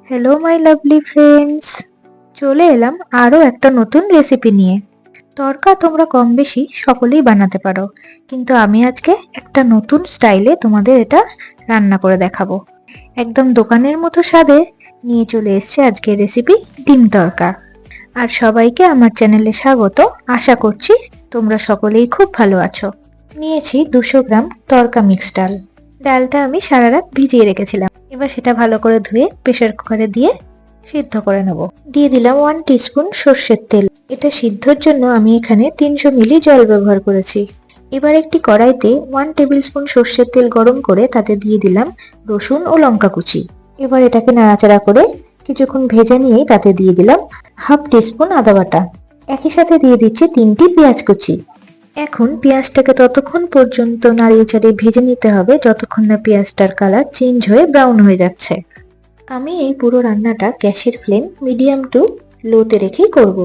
Hello my lovely friends, চলে এলাম আরও একটা নতুন রেসিপি নিয়ে। তড়কা তোমরা কম বেশি সকলেই বানাতে পারো, কিন্তু আমি আজকে একটা নতুন স্টাইলে তোমাদের এটা রান্না করে দেখাবো। একদম দোকানের মতো স্বাদে নিয়ে চলে এসেছে আজকের রেসিপি ডিম তড়কা। আর সবাইকে আমার চ্যানেলে স্বাগত। আশা করছি তোমরা সকলেই খুব ভালো আছো। নিয়েছি 200 গ্রাম তড়কা মিক্স ডাল। ডালটা আমি সারা রাত ভিজিয়ে রেখেছিলাম। এবার সেটা ভালো করে ধুয়ে প্রেসার কুকারে দিয়ে সিদ্ধ করে নেব। দিয়ে দিলাম 1 টিস্পুন সর্ষের তেল। এটা সিদ্ধর জন্য আমি এখানে 300 মিলি জল ব্যবহার করেছি। এবার একটি কড়াইতে 1 টেবিল স্পুন সর্ষের তেল গরম করে তাতে দিয়ে দিলাম রসুন ও লঙ্কা কুচি। এবার এটাকে নাড়াচাড়া করে কিছুক্ষণ ভেজে নিয়েই তাতে দিয়ে দিলাম হাফ টিস্পুন আদা বাটা। একই সাথে দিয়ে দিচ্ছি 3টি পেঁয়াজ কুচি। এখন পেঁয়াজটাকে ততক্ষণ পর্যন্ত নাড়িয়ে চাড়িয়ে ভেজে নিতে হবে যতক্ষণ না পেঁয়াজটার কালার চেঞ্জ হয়ে ব্রাউন হয়ে যাচ্ছে। আমি এই পুরো রান্নাটা গ্যাসের ফ্লেম মিডিয়াম টু লোতে রেখেই করব।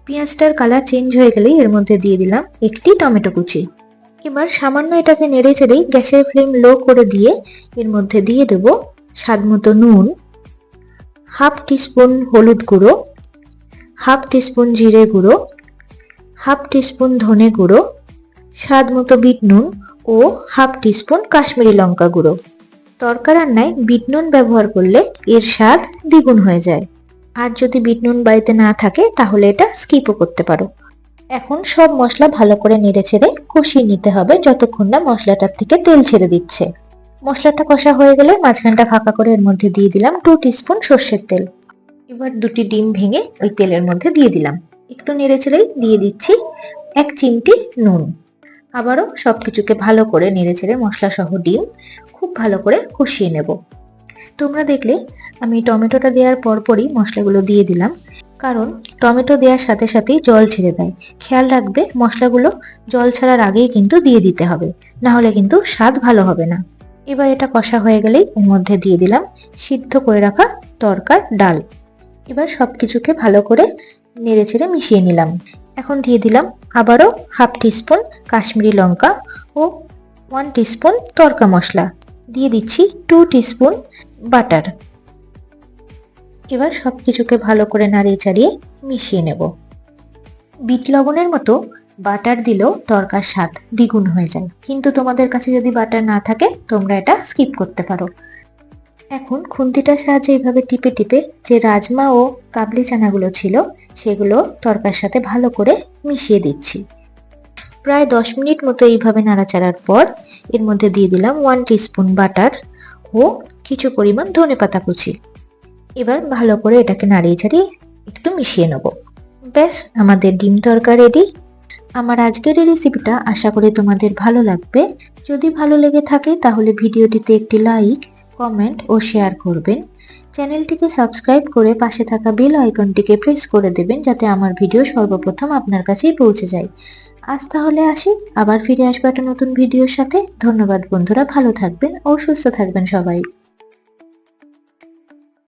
পেঁয়াজটার কালার চেঞ্জ হয়ে গেলেই এর মধ্যে দিয়ে দিলাম একটি টমেটো কুচি। এবার সামান্য এটাকে নেড়ে চেড়েই গ্যাসের ফ্লেম লো করে দিয়ে এর মধ্যে দিয়ে দেব স্বাদ মতো নুন, হাফ টিস্পুন হলুদ গুঁড়ো, হাফ টিস্পুন জিরে গুঁড়ো, হাফ টিস্পুন ধনে গুঁড়ো, স্বাদ মতো বিট নুন ও হাফ টিস্পুন কাশ্মীরি লঙ্কা গুঁড়ো। তড়কা রান্নায় বিট নুন ব্যবহার করলে এর স্বাদ দ্বিগুণ হয়ে যায়। আর যদি বিট নুন বাড়িতে না থাকে তাহলে এটা স্কিপও করতে পারো। এখন সব মশলা ভালো করে নেড়ে ছেড়ে কষিয়ে নিতে হবে যতক্ষণ না মশলাটার থেকে তেল ছেড়ে দিচ্ছে। মশলাটা কষা হয়ে গেলে মাঝখানটা ফাঁকা করে এর মধ্যে দিয়ে দিলাম 2 টিস্পুন সর্ষের তেল। এবার 2টি ডিম ভেঙে ওই তেলের মধ্যে দিয়ে দিলাম। একটু নেড়ে ছেড়েই দিয়ে দিচ্ছি 1 চিমটি নুন। আবারও সবকিছুকে ভালো করে নেড়ে ছেড়ে মশলা সহ ডিম খুব ভালো করে কষিয়ে নেব। তোমরা দেখলে আমি টমেটোটা দেওয়ার পরপরই মশলাগুলো দিয়ে দিলাম, কারণ টমেটো দেওয়ার সাথে সাথেই জল ছেড়ে দেয়। খেয়াল রাখবে মশলাগুলো জল ছাড়ার আগেই কিন্তু দিয়ে দিতে হবে, না হলে কিন্তু স্বাদ ভালো হবে না। এবার এটা কষা হয়ে গেলেই এর মধ্যে দিয়ে দিলাম সিদ্ধ করে রাখা তড়কার ডাল। এবার সবকিছুকে ভালো করে নেড়ে ছেড়ে মিশিয়ে নিলাম। এখন দিয়ে দিলাম আবারও হাফ টিস্পুন কাশ্মীরি লঙ্কা ও 1 টিস্পুন তড়কা মশলা। দিয়ে দিচ্ছি 2 টিস্পুন বাটার। এবার সবকিছুকে ভালো করে নাড়িয়ে চাড়িয়ে মিশিয়ে নেব। বিট লবণের মতো বাটার দিলেও তড়কার স্বাদ দ্বিগুণ হয়ে যায়, কিন্তু তোমাদের কাছে যদি বাটার না থাকে তোমরা এটা স্কিপ করতে পারো। এখন খুন্তিটার সাহায্যে এইভাবে টিপে টিপে যে রাজমা ও কাবলি চানাগুলো ছিল সেগুলো তড়কার সাথে ভালো করে মিশিয়ে দিচ্ছি। প্রায় 10 মিনিট মতো এইভাবে নাড়াচাড়ার পর এর মধ্যে দিয়ে দিলাম 1 টিস্পুন বাটার ও কিছু পরিমাণ ধনেপাতা কুচি। এবার ভালো করে এটাকে নাড়িয়ে চাড়িয়ে একটু মিশিয়ে নেব। ব্যাস, আমাদের ডিম তড়কা রেডি। আমার আজকের এই রেসিপিটা আশা করি তোমাদের ভালো লাগবে। যদি ভালো লেগে থাকে তাহলে ভিডিওটিতে একটি লাইক, কমেন্ট ও শেয়ার করবেন। চ্যানেলটিকে সাবস্ক্রাইব করে পাশে থাকা বেল আইকনটিকে প্রেস করে দেবেন যাতে আমার ভিডিও সর্বপ্রথম আপনার কাছেই পৌঁছে যায়। আজ তাহলে আসি, আবার ফিরে আসবো একটা নতুন ভিডিওর সাথে। ধন্যবাদ বন্ধুরা, ভালো থাকবেন ও সুস্থ থাকবেন সবাই।